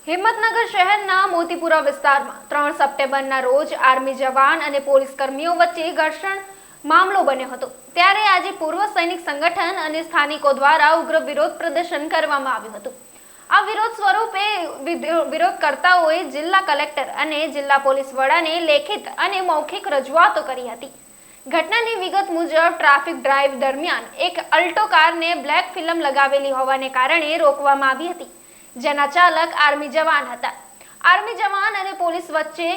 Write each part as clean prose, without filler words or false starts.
હિંમતનગર શહેરના મોતીપુરા વિસ્તારમાં 3 સપ્ટેમ્બરના રોજ આર્મી જવાન અને પોલીસ કર્મીઓ વચ્ચે ઘર્ષણ મામલો બન્યો હતો। ત્યારે આજે પૂર્વ સૈનિક સંગઠન અને સ્થાનિકો દ્વારા ઉગ્ર વિરોધ પ્રદર્શન કરવામાં આવ્યું હતું। આ વિરોધ સ્વરૂપે વિરોધકર્તાઓએ જિલ્લા કલેક્ટર અને જિલ્લા પોલીસ વડાને લેખિત અને મૌખિક રજૂઆતો કરી હતી। ઘટનાની વિગત મુજબ ટ્રાફિક ડ્રાઈવ દરમિયાન એક અલ્ટો કારને બ્લેક ફિલ્મ લગાવેલી હોવાને કારણે રોકવામાં આવી હતી, જેના ચાલક આર્મી જવાન હતા। આર્મી જવાન અને પોલીસ વચ્ચે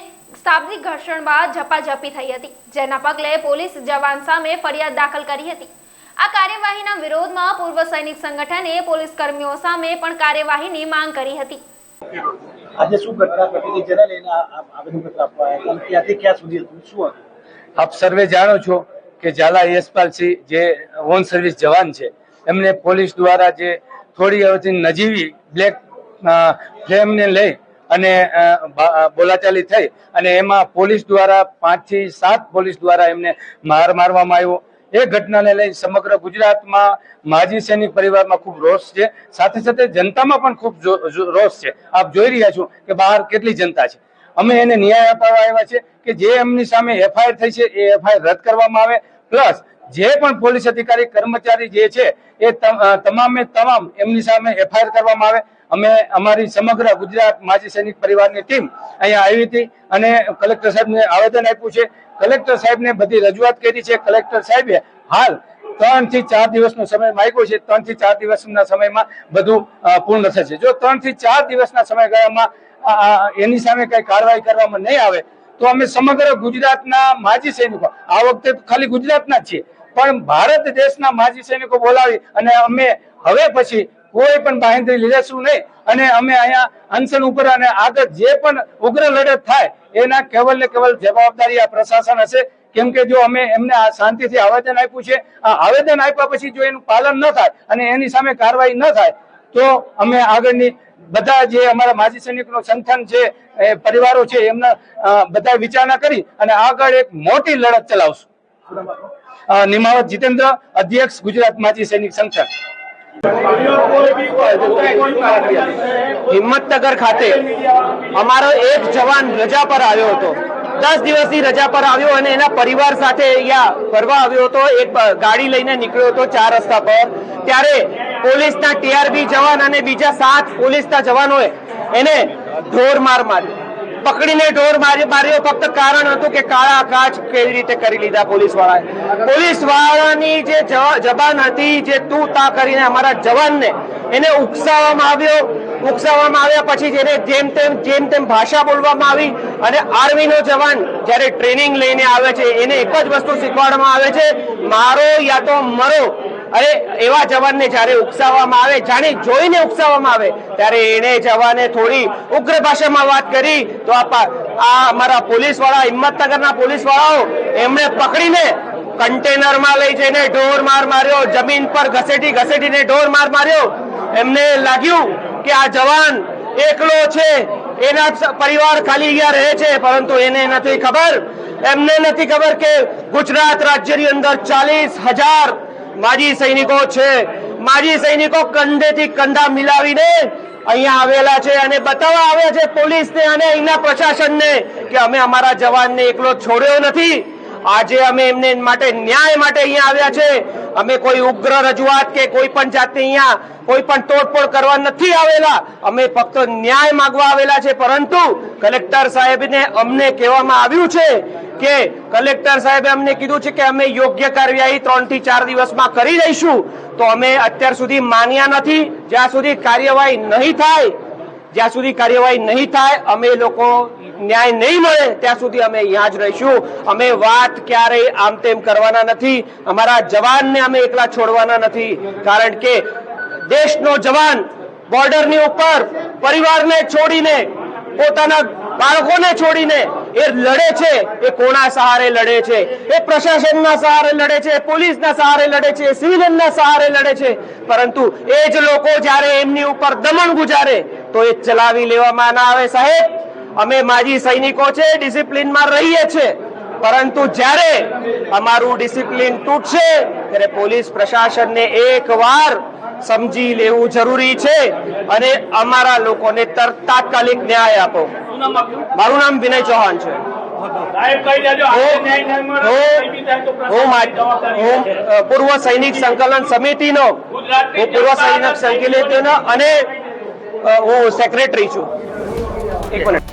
શાબ્દિક ઘર્ષણ બાદ ઝપાઝપી થઈ હતી, જેના પગલે પોલીસ જવાન સામે ફરિયાદ દાખલ કરી હતી। આ કાર્યવાહીના વિરોધમાં પૂર્વ સૈનિક સંગઠને પોલીસ કર્મીઓ સામે પણ કાર્યવાહીની માંગ કરી હતી। આજે શું ઘટના ઘટી જેને લઈને આવેદનપત્ર આપવા આવ્યા હતા, ત્યાંથી ક્યાં સુધી હતું, શું હતું? આપ સર્વે જાણો છો કે ઝાલા યશપાલસિંહ જે ઓન સર્વિસ જવાન છે, એમને પોલીસ દ્વારા જે થોડી અવધિ નજીવી બ્લેક ફ્લેમને લઈ અને બોલાચાલી થઈ અને એમાં પોલીસ દ્વારા 5 થી 7 પોલીસ દ્વારા એમને માર મારવામાં આવ્યો। એ ઘટનાને લઈ સમગ્ર ગુજરાતમાં માજી સૈનિક પરિવારમાં ખૂબ રોષ છે, સાથે સાથે જનતામાં પણ ખૂબ રોષ છે। આપ જોઈ રહ્યા છો કે બહાર કેટલી જનતા છે। અમે એને ન્યાય અપાવવા આવ્યા છે કે જે એમની સામે એફઆઈઆર થઈ છે એ એફઆઈઆર રદ કરવામાં આવે, પ્લસ જે પણ પોલીસ અધિકારી કર્મચારી જે છે એ તમામે તમામ એમની સામે એફઆઈઆર કરવામાં આવે। અમે અમારી સમગ્ર ગુજરાત માજી સૈનિક પરિવારની ટીમ અહીંયા આવી હતી અને કલેક્ટર સાહેબને આવેદન આપ્યું છે। કલેક્ટર સાહેબને બધી રજૂઆત કરી છે। કલેક્ટર સાહેબે હાલ 3 થી 4 દિવસનો સમય માંગ્યો છે। 3 થી 4 દિવસના સમયમાં બધું પૂર્ણ થશે। જો 3 થી 4 દિવસના સમયગાળામાં એની સામે કઈ કાર્યવાહી કરવામાં નહીં આવે તો અમે સમગ્ર ગુજરાતના માજી સૈનિકો, આ વખતે ખાલી ગુજરાતના જ છીએ પણ ભારત દેશના માજી સૈનિકો બોલાવી અને અમે હવે પછી કોઈ પણ બાંહેધરી લીધેશું નહીં અને અમે અહીંયા અનશન ઉપર અને આગળ જે પણ ઉગ્ર લડત થાય એના કેવલ ને કેવલ જવાબદારી આ પ્રશાસન હશે। કેમ કે જો અમે એમને આ શાંતિથી આવેદન આપ્યું છે, આ આવેદન આપ્યા પછી જો એનું પાલન ન થાય અને એની સામે કાર્યવાહી ન થાય તો અમે આગળની બધા જે અમારા માજી સૈનિકનો સંગઠન છે, પરિવારો છે, એમના બધા વિચારણા કરી અને આગળ એક મોટી લડત ચલાવશું। નિમાવત જીતેન્દ્ર, અધ્યક્ષ ગુજરાત માજી સૈનિક સંગઠન। હિંમતનગર ખાતે અમારો એક જવાન રજા પર આવ્યો હતો। 10 દિવસની રજા પર આવ્યો અને એના પરિવાર સાથે અહીંયા ફરવા આવ્યો હતો। એક ગાડી લઈને નીકળ્યો હતો 4 રસ્તા પર, ત્યારે પોલીસના ટીઆરબી જવાન અને બીજા 7 પોલીસના જવાનોએ એને ઢોર માર માર્યો, પકડીને ઢોર માર્યો। ફક્ત કારણ હતું કે કાળા કાચ કેવી રીતે કરી લીધા પોલીસ વાળાની જે જબાન હતી, જે તું તા કરીને અમારા જવાનને એને ઉકસાવવામાં આવ્યો। ઉકસાવવામાં આવ્યા પછી જેને જેમ તેમ ભાષા બોલવામાં આવી અને આર્મીનો જવાન જ્યારે ટ્રેનિંગ લઈને આવે છે એને એક જ વસ્તુ શીખવાડવામાં આવે છે, મારો યા તો મરો। અરે એવા જવાનને જ્યારે ઉકસાવવામાં આવે, જાણી જોઈને ઉકસાવવામાં આવે, ત્યારે એને જવાને થોડી ઉગ્ર ભાષામાં વાત કરી તો આ અમારા પોલીસ વાળા, હિંમતનગરના પોલીસ વાળાઓ એમણે પકડીને કન્ટેનરમાં લઈ જઈને ઢોર માર માર્યો, જમીન પર ઘસેટીને ઢોર માર માર્યો। એમને લાગ્યું કે આ જવાન એકલો છે, એના પરિવાર ખાલી અહીંયા રહે છે, પરંતુ એને નથી ખબર, એમને નથી ખબર કે ગુજરાત રાજ્યની અંદર 40,000 માજી સૈનિકો છે। માજી સૈનિકો કંધેથી કંધા મિલાવીને અહીંયા આવેલા છે અને બતાવવા આવ્યા છે પોલીસને અને અહીંના પ્રશાસનને કે અમે અમારા જવાનને એકલો છોડ્યો નથી। આજે અમે એમને માટે ન્યાય માટે અહીંયા આવ્યા છે। અમે કોઈ ઉગ્ર રજૂઆત કે કોઈ પણ જાતની અહીંયા કોઈ પણ તોડફોડ કરવા નથી આવેલા, અમે ફક્ત ન્યાય માંગવા આવેલા છે। પરંતુ કલેક્ટર સાહેબને અમને કહેવામાં આવ્યું છે કે કલેક્ટર સાહેબે અમને કીધું છે કે અમે યોગ્ય કાર્યવાહી 3 થી 4 દિવસમાં કરી દઈશું, તો અમે અત્યાર સુધી માન્યા નથી। જ્યાં સુધી કાર્યવાહી નહીં થાય અમે લોકો ન્યાય નહીં મળે ત્યાં સુધી અમે અહીંયા જ રહીશું। અમે વાત ક્યારેય આમ તેમ કરવાના નથી, અમારા જવાનને અમે એકલા છોડવાના નથી, કારણ કે દેશનો જવાન બોર્ડરની ઉપર પરિવારને છોડીને, પોતાના બાળકોને છોડીને એ લડે છે। એ કોના સહારે લડે છે? એ પ્રશાસનના સહારે લડે છે, પોલીસના સહારે લડે છે, સિવિલિયનના સહારે લડે છે। પરંતુ એ જ લોકો જ્યારે એમની ઉપર દમન ગુજારે તો એ ચલાવી લેવામાં ના આવે। સાહેબ, અમે માજી સૈનિકો છે, ડિસિપ્લિનમાં રહીએ છીએ, પરંતુ જ્યારે અમારું ડિસિપ્લિન તૂટશે ત્યારે પોલીસ પ્રશાસનને એકવાર સમજી લેવું જરૂરી છે અને અમારા લોકોને તાત્કાલિક ન્યાય આપો. મારું નામ વિનય ચૌહાણ છે. હું પૂર્વ સૈનિક સંકલન સમિતિનો અને હું સેક્રેટરી છું. એક મિનિટ.